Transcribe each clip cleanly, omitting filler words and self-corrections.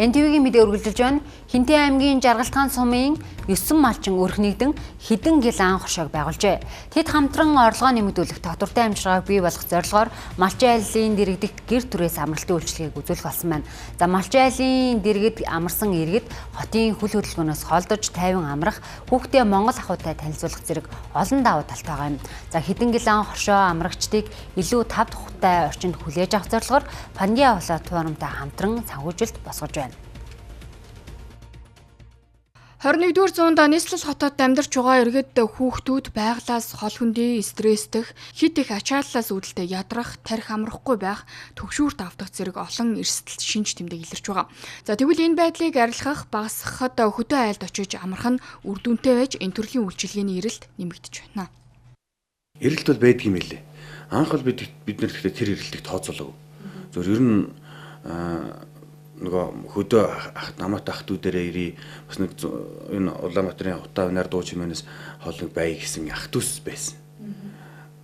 НТВ-ийн мэдээ үргэлжилж байна. Хинтээ аймгийн Жаргалтгаан сумын 9 малчин өрхнийгдэн хэдэн гил ан хоршоог байгуулжээ. Тэд хамтран орлогоо нэмэгдүүлэх татвартай амжиргааг бий болгох зорилгоор малчин айлын дэргэдэгт гэр түрээс амралтын үйлчилгээг үзүүлэх болсон байна. За малчин айлын дэргэд амарсан иргэд хотын хүл хөдөлгөөнөөс холдож 50 амрах, хүүхдээ Монгол ахуйтай танилцуулах зэрэг олон давуу талтай байгаа юм. За хэдэн гил ан хоршоо амрагчдыг илүү тав тухтай орчинд хүлээж авах зорилгоор Пандиа платформтой хамтран санхүүжилт босгож байна. 21-р зуунд нийслэл хотод амьдарч байгаа иргэд хүүхдүүд байглаас хол хөндий стрессдэх, хит их ачааллаас үүдэлтэй ядрах, тарих амрахгүй байх, төгшүүрт автах зэрэг олон эрсдэл шинж тэмдэг илэрч байгаа. За тэгвэл энэ байдлыг арилгах, багасгахад хөдөө айлд очиж амрах нь үр дүнтэй байж энэ төрлийн үйлчилгээний эрэлт нэмэгдэж байна. Эрэлт бол байдаг юм элэ. Анх бол бид нар тэгэхээр тэр эрэлтийг тооцоолоогүй. Зөв ер нь нөгөө хөдөө намайг ахтүүдэрээ ирээ бас нэг энэ Улаанбаатарын утаа унаар дуу чимээнээс хоолыг бай гэсэн ахтүс байсан.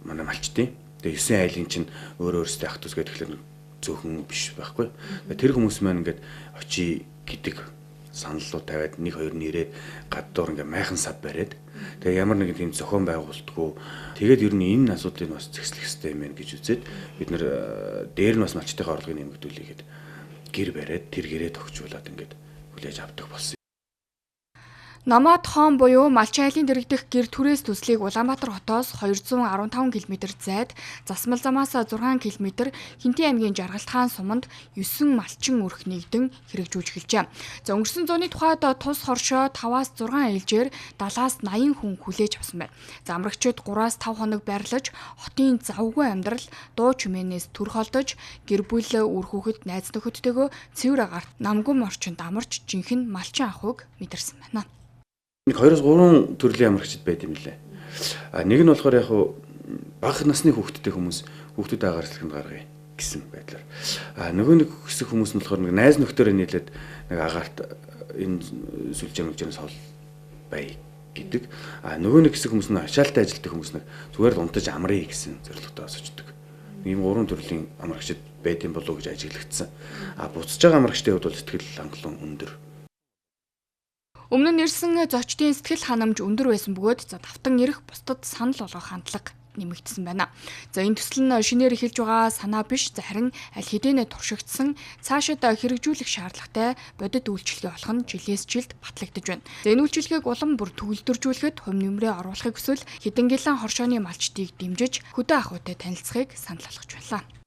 Манай малчтын. Тэгээ 9 айлын чинь өөр өөрсдөө ахтүс гэдэг тэгэхээр зөвхөн биш байхгүй. Тэр хүмүүс маань ингээд очий гэдэг саналлуу тавиад 1 2 нэрээд гадуур ингээд майхан сав бариад тэгээ ямар нэгэн тийм зохион байгуулалтгүй тэгээд ер нь энэ асуудлыг бас зэгслэх хэрэгтэй юм байна гэж үзээд бид нэр дээр нь бас малчтынхаа орлогыг нэмэгдүүлээгээд гэр бариад тэр гэрээ тогтжуулаад ингээд хүлээж авдаг болсон. Намаад хоон буюу малчин айлын дэргэдэх гэр түрээс төслийг Улаанбаатар хотоос 215 км зайд, засмал замаас 6 км Хинтээ аймгийн Жаргалтгаан суманд 9 малчин өрхнийгдэн хэрэгжүүлж эхэлжээ. За өнгөрсөн зууны тухайд тус хоршоо 5-аас 6 ээлжээр 70-аас 80 хүн хүлээж авсан байна. За амрагчид 3-аас 5 хоног байрлаж хотын завгүй амьдрал дуу чимээнээс төр холдож гэр бүл үр хүүхэд найз нөхөдтэйгөө цэвэр агарт намгүм орчинд амарч жинхэнэ малчин ахуйг мэдэрсэн байна. 2-3 төрлийн амрагчид байд юм лээ. Нэг нь болохоор яг бага насны хүүхдтэй хүмүүс хүүхдүүд агаарчлаханд гаргая гэсэн байдлаар. Нөгөө нэг хэсэг хүмүүс нь болохоор нэг найз нөхдөөрөө нийлээд нэг агаарт энэ сүлжээнээс хол бай гэдэг. Нөгөө нэг хэсэг хүмүүс нь ачаалтай ажилтдаг хүмүүс нэг зүгээр л унтаж амрая гэсэн зорилготой осочдөг. Ийм 3 төрлийн амрагчид байд юм болов уу гэж ажиглагдсан. Буцаж байгаа амрагчдын хувьд бол сэтгэл хангалуун өндөр. Өмнө нь ирсэн зочдын сэтгэл ханамж өндөр байсан бөгөөд давтан ирэх бусдад санал болгох хандлага нэмэгдсэн байна. За энэ төсөл нь шинээр эхэлж байгаа санаа биш, харин аль хэдийн туршигдсан цаашид хэрэгжүүлэх шаардлагатай бодит үйлчилгээ болох нь жилээс жилд батлагдж байна. За энэ үйлчилгээг улам бүр төвлөржүүлэхэд хувь нэмрээ оруулахыг хүсвэл хэдэн гилэн хоршооны малчдыг дэмжиж хөдөө ахуйтай танилцахыг санал болгож байна.